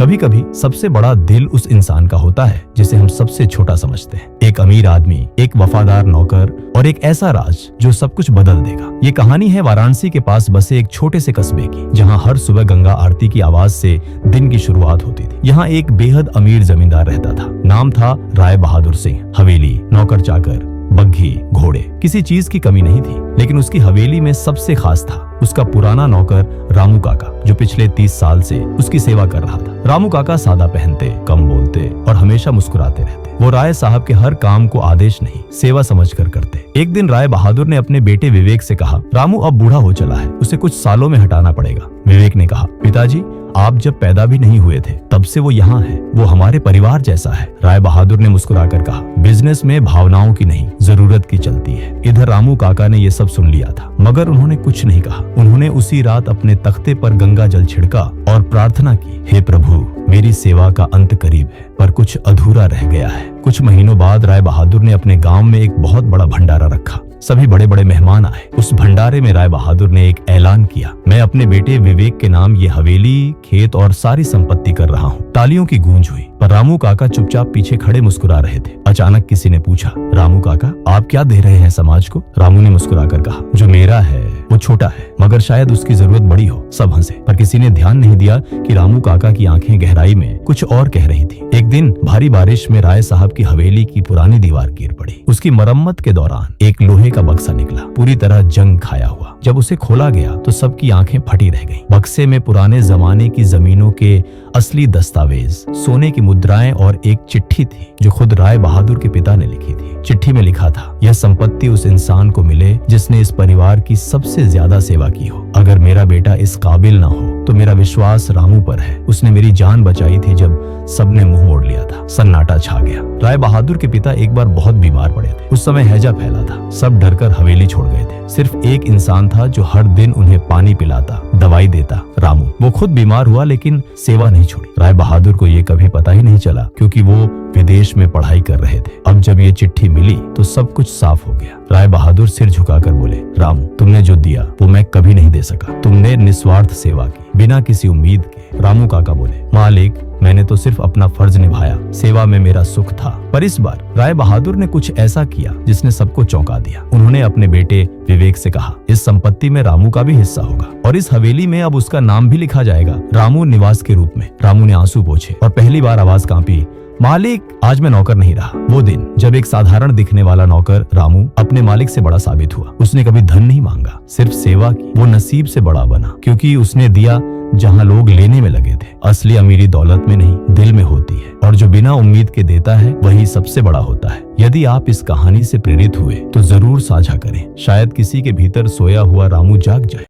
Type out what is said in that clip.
कभी कभी सबसे बड़ा दिल उस इंसान का होता है जिसे हम सबसे छोटा समझते हैं। एक अमीर आदमी, एक वफादार नौकर और एक ऐसा राज जो सब कुछ बदल देगा। ये कहानी है वाराणसी के पास बसे एक छोटे से कस्बे की, जहाँ हर सुबह गंगा आरती की आवाज से दिन की शुरुआत होती थी। यहाँ एक बेहद अमीर जमींदार रहता था। नाम था राय बहादुर सिंह। हवेली, नौकर चाकर, बग्घी, घोड़े, किसी चीज की कमी नहीं थी। लेकिन उसकी हवेली में सबसे खास था उसका पुराना नौकर रामू काका, जो पिछले 30 साल से उसकी सेवा कर रहा था। रामू काका सादा पहनते, कम बोलते और हमेशा मुस्कुराते रहते। वो राय साहब के हर काम को आदेश नहीं, सेवा समझकर करते। एक दिन राय बहादुर ने अपने बेटे विवेक से कहा, रामू अब बूढ़ा हो चला है, उसे कुछ सालों में हटाना पड़ेगा। विवेक ने कहा, पिताजी, आप जब पैदा भी नहीं हुए थे तब से वो यहाँ है, वो हमारे परिवार जैसा है। राय बहादुर ने मुस्कुराकर कहा, बिजनेस में भावनाओं की नहीं, जरूरत की चलती है। इधर रामू काका ने ये सब सुन लिया था, मगर उन्होंने कुछ नहीं कहा। उन्होंने उसी रात अपने तख्ते पर गंगा जल छिड़का और प्रार्थना की, हे प्रभु, मेरी सेवा का अंत करीब है, पर कुछ अधूरा रह गया है। कुछ महीनों बाद राय बहादुर ने अपने गांव में एक बहुत बड़ा भंडारा रखा। सभी बड़े बड़े मेहमान आए। उस भंडारे में राय बहादुर ने एक ऐलान किया, मैं अपने बेटे विवेक के नाम ये हवेली, खेत और सारी संपत्ति कर रहा हूँ। तालियों की गूंज हुई, पर रामू काका चुपचाप पीछे खड़े मुस्कुरा रहे थे। अचानक किसी ने पूछा, रामू काका, आप क्या दे रहे हैं समाज को? रामू ने मुस्कुराकर कहा, जो मेरा है वो छोटा है, मगर शायद उसकी जरूरत बड़ी हो। सब हंसे, पर किसी ने ध्यान नहीं दिया कि रामू काका की आंखें गहराई में कुछ और कह रही थी। एक दिन भारी बारिश में राय साहब की हवेली की पुरानी दीवार गिर पड़ी। उसकी मरम्मत के दौरान एक लोहे का बक्सा निकला, पूरी तरह जंग खाया हुआ। जब उसे खोला गया तो सबकी आंखें फटी रह गईं। बक्से में पुराने जमाने की जमीनों के असली दस्तावेज, सोने की मुद्राएं और एक चिट्ठी थी जो खुद राय बहादुर के पिता ने लिखी थी। चिट्ठी में लिखा था, यह संपत्ति उस इंसान को मिले जिसने इस परिवार की सबसे ज्यादा सेवा की हो। अगर मेरा बेटा इस काबिल ना हो तो मेरा विश्वास रामू पर है। उसने मेरी जान बचाई थी जब सबने मुंह मोड़ लिया था। सन्नाटा छा गया। राय बहादुर के पिता एक बार बहुत बीमार पड़े थे। उस समय हैजा फैला था। सब डरकर हवेली छोड़ गए थे। सिर्फ एक इंसान था जो हर दिन उन्हें पानी पिलाता, दवाई देता, रामू। वो खुद बीमार हुआ लेकिन सेवा नहीं छोड़ी। राय बहादुर को ये कभी पता ही नहीं चला, क्योंकि वो विदेश में पढ़ाई कर रहे थे। अब जब ये चिट्ठी मिली तो सब कुछ साफ हो गया। राय बहादुर सिर झुकाकर बोले, रामू, तुमने जो दिया वो मैं कभी नहीं दे सका। तुमने निस्वार्थ सेवा की, बिना किसी उम्मीद के। रामू काका बोले, मालिक, मैंने तो सिर्फ अपना फर्ज निभाया, सेवा में मेरा सुख था। पर इस बार राय बहादुर ने कुछ ऐसा किया जिसने सबको चौंका दिया। उन्होंने अपने बेटे विवेक से कहा, इस संपत्ति में रामू का भी हिस्सा होगा और इस हवेली में अब उसका नाम भी लिखा जाएगा, रामू निवास के रूप में। रामू ने आंसू पोंछे और पहली बार आवाज कांपी, मालिक, आज मैं नौकर नहीं रहा। वो दिन जब एक साधारण दिखने वाला नौकर रामू अपने मालिक से बड़ा साबित हुआ। उसने कभी धन नहीं मांगा, सिर्फ सेवा की। वो नसीब से बड़ा बना, क्योंकि उसने दिया जहाँ लोग लेने में लगे थे। असली अमीरी दौलत में नहीं, दिल में होती है, और जो बिना उम्मीद के देता है वही सबसे बड़ा होता है। यदि आप इस कहानी से प्रेरित हुए तो जरूर साझा करें, शायद किसी के भीतर सोया हुआ रामू जाग जाए।